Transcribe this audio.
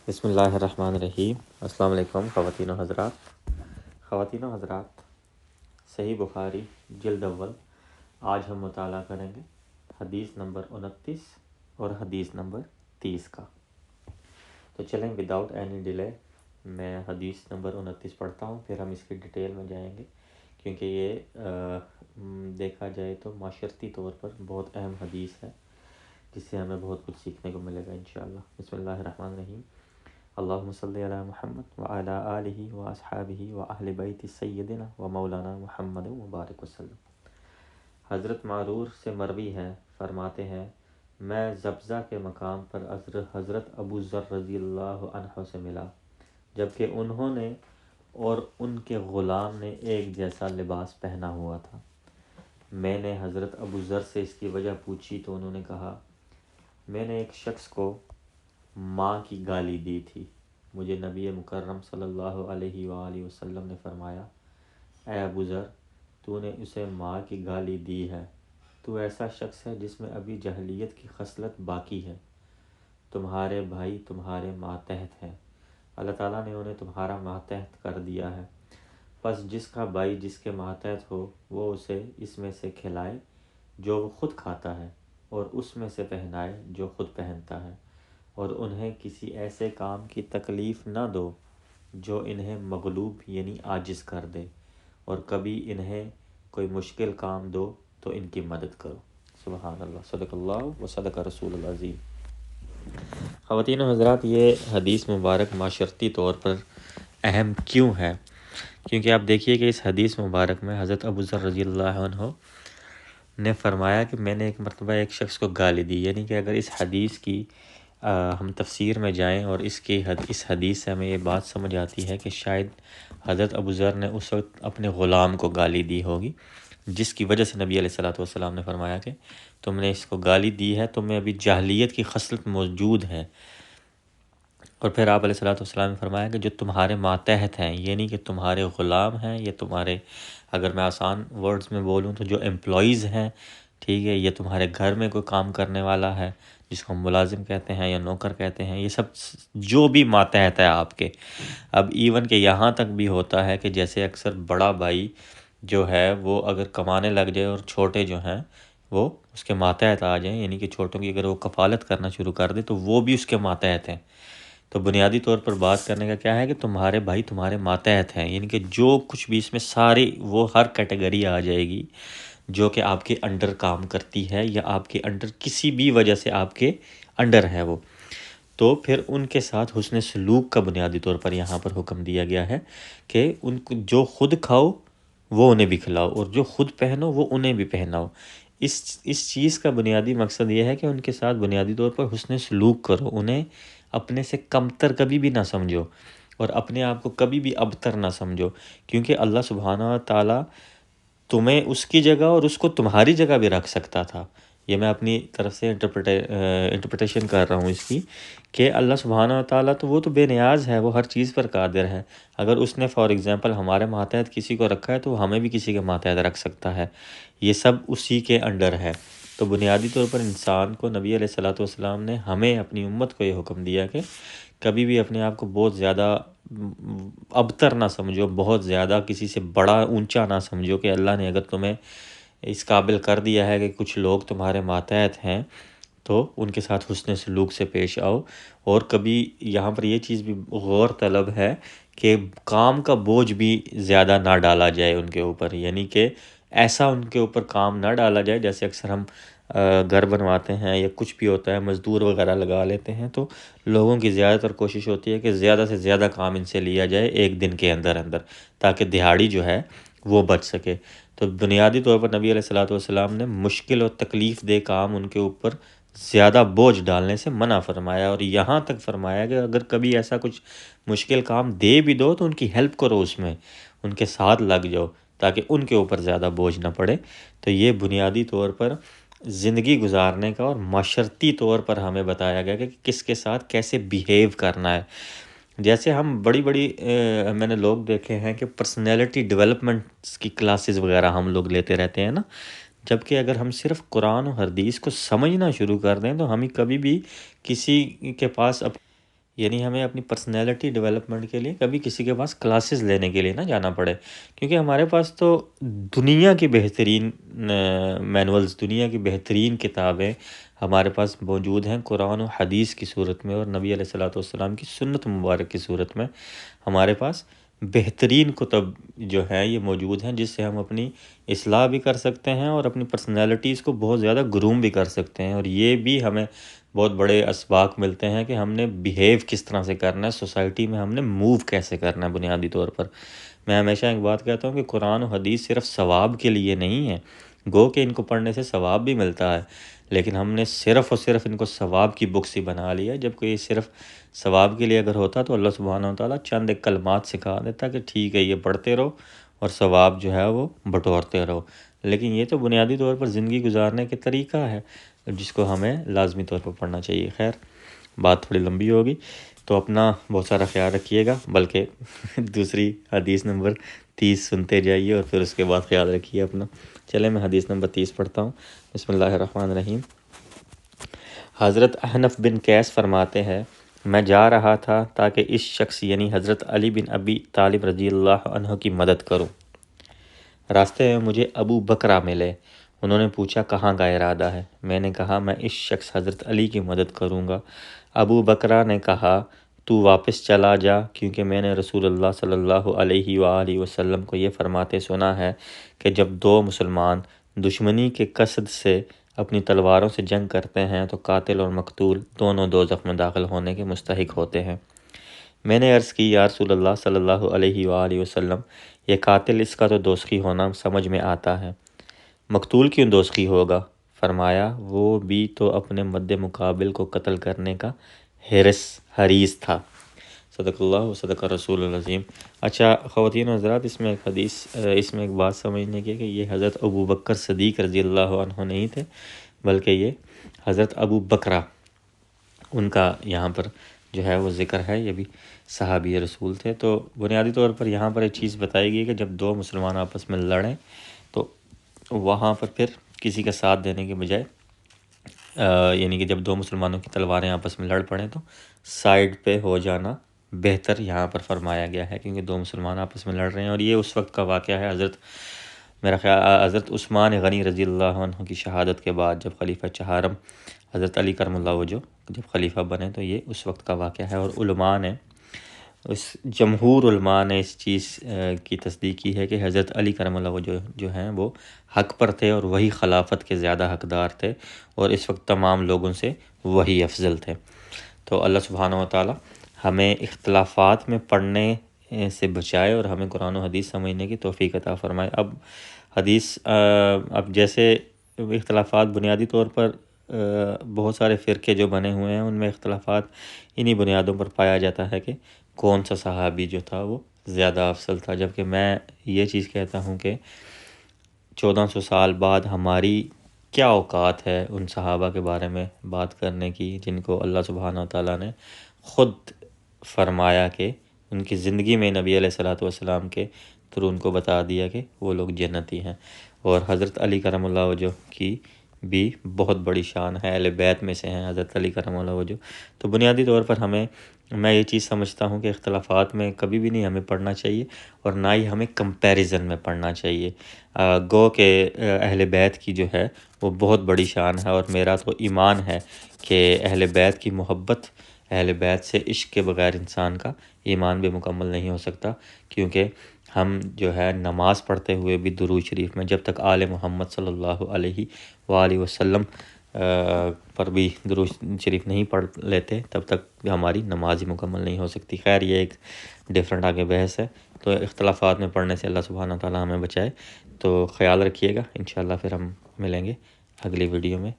بسم اللہ الرحمن الرحیم۔ السلام علیکم خواتین و حضرات، صحیح بخاری جلد اول۔ آج ہم مطالعہ کریں گے حدیث نمبر 29 اور حدیث نمبر 30 کا۔ تو چلیں وداؤٹ اینی ڈیلے میں حدیث نمبر 29 پڑھتا ہوں، پھر ہم اس کی ڈیٹیل میں جائیں گے، کیونکہ یہ دیکھا جائے تو معاشرتی طور پر بہت اہم حدیث ہے، جس سے ہمیں بہت کچھ سیکھنے کو ملے گا انشاءاللہ۔ بسم اللہ الرحمن الرحیم۔ اللہم صلی علی محمد وعلی آلہ واصحابہ واہل بیت سیدنا و مولانا محمد مبارک وسلم۔ حضرت معرور سے مروی ہے، فرماتے ہیں میں زبزہ کے مقام پر حضرت ابو ذر رضی اللہ عنہ سے ملا، جبکہ انہوں نے اور ان کے غلام نے ایک جیسا لباس پہنا ہوا تھا۔ میں نے حضرت ابو ذر سے اس کی وجہ پوچھی تو انہوں نے کہا میں نے ایک شخص کو ماں کی گالی دی تھی۔ مجھے نبی مکرم صلی اللہ علیہ وآلہ وسلم نے فرمایا اے ابو ذر، تو نے اسے ماں کی گالی دی ہے، تو ایسا شخص ہے جس میں ابھی جاہلیت کی خصلت باقی ہے۔ تمہارے بھائی تمہارے ماتحت ہیں، اللہ تعالیٰ نے انہیں تمہارا ماتحت کر دیا ہے، پس جس کا بھائی جس کے ماتحت ہو وہ اسے اس میں سے کھلائے جو وہ خود کھاتا ہے، اور اس میں سے پہنائے جو خود پہنتا ہے، اور انہیں کسی ایسے کام کی تکلیف نہ دو جو انہیں مغلوب یعنی عاجز کر دے، اور کبھی انہیں کوئی مشکل کام دو تو ان کی مدد کرو۔ سبحان اللہ، صدق اللہ و صدق رسول العظیم۔ خواتین و حضرات، یہ حدیث مبارک معاشرتی طور پر اہم کیوں ہے؟ کیونکہ آپ دیکھیے کہ اس حدیث مبارک میں حضرت ابو ذر رضی اللہ عنہ نے فرمایا کہ میں نے ایک مرتبہ ایک شخص کو گالی دی، یعنی کہ اگر اس حدیث کی ہم تفسیر میں جائیں اور اس حدیث سے ہمیں یہ بات سمجھ آتی ہے کہ شاید حضرت ابو ذر نے اس وقت اپنے غلام کو گالی دی ہوگی، جس کی وجہ سے نبی علیہ الصلوۃ والسلام نے فرمایا کہ تم نے اس کو گالی دی ہے، تم میں ابھی جاہلیت کی خصلت موجود ہے۔ اور پھر آپ علیہ الصلوۃ والسلام نے فرمایا کہ جو تمہارے ماتحت ہیں، یعنی کہ تمہارے غلام ہیں، یا تمہارے، اگر میں آسان ورڈز میں بولوں تو جو امپلائیز ہیں، ٹھیک ہے، یہ تمہارے گھر میں کوئی کام کرنے والا ہے جس کو ہم ملازم کہتے ہیں یا نوکر کہتے ہیں، یہ سب جو بھی ماتحت ہے آپ کے۔ اب ایون کہ یہاں تک بھی ہوتا ہے کہ جیسے اکثر بڑا بھائی جو ہے وہ اگر کمانے لگ جائے اور چھوٹے جو ہیں وہ اس کے ماتحت آ جائیں، یعنی کہ چھوٹوں کی اگر وہ کفالت کرنا شروع کر دے تو وہ بھی اس کے ماتحت ہیں۔ تو بنیادی طور پر بات کرنے کا کیا ہے کہ تمہارے بھائی تمہارے ماتحت ہیں، یعنی کہ جو کچھ بھی اس میں ساری وہ ہر کیٹیگری آ جائے گی جو کہ آپ کے انڈر کام کرتی ہے یا آپ کے انڈر کسی بھی وجہ سے آپ کے انڈر ہے وہ، تو پھر ان کے ساتھ حسن سلوک کا بنیادی طور پر یہاں پر حکم دیا گیا ہے کہ ان کو جو خود کھاؤ وہ انہیں بھی کھلاؤ، اور جو خود پہنو وہ انہیں بھی پہناؤ۔ اس چیز کا بنیادی مقصد یہ ہے کہ ان کے ساتھ بنیادی طور پر حسن سلوک کرو، انہیں اپنے سے کمتر کبھی بھی نہ سمجھو اور اپنے آپ کو کبھی بھی ابتر نہ سمجھو، کیونکہ اللہ سبحانہ و تعالیٰ تمہیں اس کی جگہ اور اس کو تمہاری جگہ بھی رکھ سکتا تھا۔ یہ میں اپنی طرف سے انٹرپریٹیشن کر رہا ہوں اس کی، کہ اللہ سبحانہ و تعالیٰ تو وہ تو بے نیاز ہے، وہ ہر چیز پر قادر ہے۔ اگر اس نے فار ایگزامپل ہمارے ماتحت کسی کو رکھا ہے تو وہ ہمیں بھی کسی کے ماتحت رکھ سکتا ہے، یہ سب اسی کے انڈر ہے۔ تو بنیادی طور پر انسان کو نبی علیہ الصلوۃ والسلام نے ہمیں اپنی امت کو یہ حکم دیا کہ کبھی بھی اپنے آپ کو بہت زیادہ ابتر نہ سمجھو، بہت زیادہ کسی سے بڑا اونچا نہ سمجھو، کہ اللہ نے اگر تمہیں اس قابل کر دیا ہے کہ کچھ لوگ تمہارے ماتحت ہیں تو ان کے ساتھ حسن سلوک سے پیش آؤ۔ اور کبھی یہاں پر یہ چیز بھی غور طلب ہے کہ کام کا بوجھ بھی زیادہ نہ ڈالا جائے ان کے اوپر، یعنی کہ ایسا ان کے اوپر کام نہ ڈالا جائے، جیسے اکثر ہم گھر بنواتے ہیں یا کچھ بھی ہوتا ہے مزدور وغیرہ لگا لیتے ہیں، تو لوگوں کی زیادہ تر کوشش ہوتی ہے کہ زیادہ سے زیادہ کام ان سے لیا جائے ایک دن کے اندر اندر، تاکہ دہاڑی جو ہے وہ بچ سکے۔ تو بنیادی طور پر نبی علیہ الصلوۃ والسلام نے مشکل اور تکلیف دہ کام ان کے اوپر زیادہ بوجھ ڈالنے سے منع فرمایا، اور یہاں تک فرمایا کہ اگر کبھی ایسا کچھ مشکل کام دے بھی دو تو ان کی ہیلپ کرو، اس میں ان کے ساتھ لگ جاؤ تاکہ ان کے اوپر زیادہ بوجھ نہ پڑے۔ تو یہ بنیادی طور پر زندگی گزارنے کا اور معاشرتی طور پر ہمیں بتایا گیا کہ کس کے ساتھ کیسے بیہیو کرنا ہے۔ جیسے ہم بڑی بڑی میں نے لوگ دیکھے ہیں کہ پرسنالٹی ڈیولپمنٹ کی کلاسز وغیرہ ہم لوگ لیتے رہتے ہیں نا، جبکہ اگر ہم صرف قرآن و حدیث کو سمجھنا شروع کر دیں تو ہمیں کبھی بھی کسی کے پاس یعنی ہمیں اپنی پرسنالٹی ڈیولپمنٹ کے لیے کبھی کسی کے پاس کلاسز لینے کے لیے نہ جانا پڑے، کیونکہ ہمارے پاس تو دنیا کی بہترین مینولز، دنیا کی بہترین کتابیں ہمارے پاس موجود ہیں قرآن و حدیث کی صورت میں، اور نبی علیہ الصلوۃ والسلام کی سنت مبارک کی صورت میں ہمارے پاس بہترین کتب جو ہیں یہ موجود ہیں، جس سے ہم اپنی اصلاح بھی کر سکتے ہیں اور اپنی پرسنالٹیز کو بہت زیادہ گروم بھی کر سکتے ہیں، اور یہ بھی ہمیں بہت بڑے اسباق ملتے ہیں کہ ہم نے بیہیو کس طرح سے کرنا ہے، سوسائٹی میں ہم نے موو کیسے کرنا ہے بنیادی طور پر۔ میں ہمیشہ ایک بات کہتا ہوں کہ قرآن و حدیث صرف ثواب کے لیے نہیں ہے، گو کہ ان کو پڑھنے سے ثواب بھی ملتا ہے، لیکن ہم نے صرف اور صرف ان کو ثواب کی بکس ہی بنا لیا، جبکہ یہ صرف ثواب کے لیے اگر ہوتا تو اللہ سبحانہ و تعالیٰ چند ایک کلمات سکھا دیتا کہ ٹھیک ہے یہ پڑھتے رہو اور ثواب جو ہے وہ بٹورتے رہو، لیکن یہ تو بنیادی طور پر زندگی گزارنے کے طریقہ ہے جس کو ہمیں لازمی طور پر پڑھنا چاہیے۔ خیر بات تھوڑی لمبی ہوگی، تو اپنا بہت سارا خیال رکھیے گا، بلکہ دوسری حدیث نمبر 30 سنتے جائیے اور پھر اس کے بعد خیال رکھیے اپنا۔ چلیں میں حدیث نمبر 30 پڑھتا ہوں۔ بسم اللہ الرحمن الرحیم۔ حضرت احنف بن قیس فرماتے ہیں، میں جا رہا تھا تاکہ اس شخص یعنی حضرت علی بن ابی طالب رضی اللہ عنہ کی مدد کروں۔ راستے میں مجھے ابو بکرہ ملے، انہوں نے پوچھا کہاں کا ارادہ ہے؟ میں نے کہا میں اس شخص حضرت علی کی مدد کروں گا۔ ابو بکرہ نے کہا تو واپس چلا جا، کیونکہ میں نے رسول اللہ صلی اللہ علیہ وآلہ وسلم کو یہ فرماتے سنا ہے کہ جب دو مسلمان دشمنی کے قصد سے اپنی تلواروں سے جنگ کرتے ہیں تو قاتل اور مقتول دونوں دوزخ میں داخل ہونے کے مستحق ہوتے ہیں۔ میں نے عرض کی یا رسول اللہ صلی اللہ علیہ وآلہ وسلم، یہ قاتل اس کا تو دوزخی ہونا سمجھ میں آتا ہے، مقتول کیوں دوزخی ہوگا؟ فرمایا وہ بھی تو اپنے مد مقابل کو قتل کرنے کا حریص تھا۔ صدق اللہ و صدق رسول العظیم۔ اچھا خواتین و حضرات، اس میں ایک حدیث، اس میں ایک بات سمجھنے کی کہ یہ حضرت ابو بکر صدیق رضی اللہ عنہ نہیں تھے، بلکہ یہ حضرت ابو بکرہ ان کا یہاں پر جو ہے وہ ذکر ہے، یہ بھی صحابی رسول تھے۔ تو بنیادی طور پر یہاں پر ایک چیز بتائی گئی کہ جب دو مسلمان آپس میں لڑیں تو وہاں پر پھر کسی کا ساتھ دینے کے بجائے یعنی کہ جب دو مسلمانوں کی تلواریں آپس میں لڑ پڑیں تو سائیڈ پہ ہو جانا بہتر یہاں پر فرمایا گیا ہے، کیونکہ دو مسلمان آپس میں لڑ رہے ہیں، اور یہ اس وقت کا واقعہ ہے میرا خیال حضرت عثمان غنی رضی اللہ عنہ کی شہادت کے بعد، جب خلیفہ چہارم حضرت علی کرم اللہ وجہ جب خلیفہ بنے، تو یہ اس وقت کا واقعہ ہے۔ اور علماء نے جمہور علماء نے اس چیز کی تصدیق کی ہے کہ حضرت علی کرم اللہ وجہ جو ہیں وہ حق پر تھے اور وہی خلافت کے زیادہ حقدار تھے، اور اس وقت تمام لوگوں سے وہی افضل تھے۔ تو اللہ سبحانہ و تعالی ہمیں اختلافات میں پڑھنے سے بچائے اور ہمیں قرآن و حدیث سمجھنے کی توفیق عطا فرمائے۔ اب جیسے اختلافات بنیادی طور پر بہت سارے فرقے جو بنے ہوئے ہیں، ان میں اختلافات انہی بنیادوں پر پایا جاتا ہے کہ کون سا صحابی جو تھا وہ زیادہ افضل تھا، جبکہ میں یہ چیز کہتا ہوں کہ 1400 سال بعد ہماری کیا اوقات ہے ان صحابہ کے بارے میں بات کرنے کی جن کو اللہ سبحانہ و تعالیٰ نے خود فرمایا کہ ان کی زندگی میں نبی علیہ الصلوۃ والسلام کے تھرو ان کو بتا دیا کہ وہ لوگ جنتی ہیں، اور حضرت علی کرم اللہ وجہ کی بھی بہت بڑی شان ہے، اہل بیت میں سے ہیں حضرت علی کرم اللہ وجہ۔ تو بنیادی طور پر میں یہ چیز سمجھتا ہوں کہ اختلافات میں کبھی بھی نہیں ہمیں پڑھنا چاہیے، اور نہ ہی ہمیں کمپیریزن میں پڑھنا چاہیے۔ گو کہ اہل بیت کی جو ہے وہ بہت بڑی شان ہے، اور میرا تو ایمان ہے کہ اہل بیت کی محبت، اہل بیت سے عشق کے بغیر انسان کا ایمان بھی مکمل نہیں ہو سکتا، کیونکہ ہم جو ہے نماز پڑھتے ہوئے بھی درود شریف میں جب تک آل محمد صلی اللہ علیہ وآلہ وسلم پر بھی درود شریف نہیں پڑھ لیتے تب تک ہماری نماز ہی مکمل نہیں ہو سکتی۔ خیر یہ ایک ڈیفرنٹ آگے بحث ہے، تو اختلافات میں پڑھنے سے اللہ سبحانہ و تعالیٰ ہمیں بچائے۔ تو خیال رکھیے گا، انشاءاللہ پھر ہم ملیں گے اگلی ویڈیو میں۔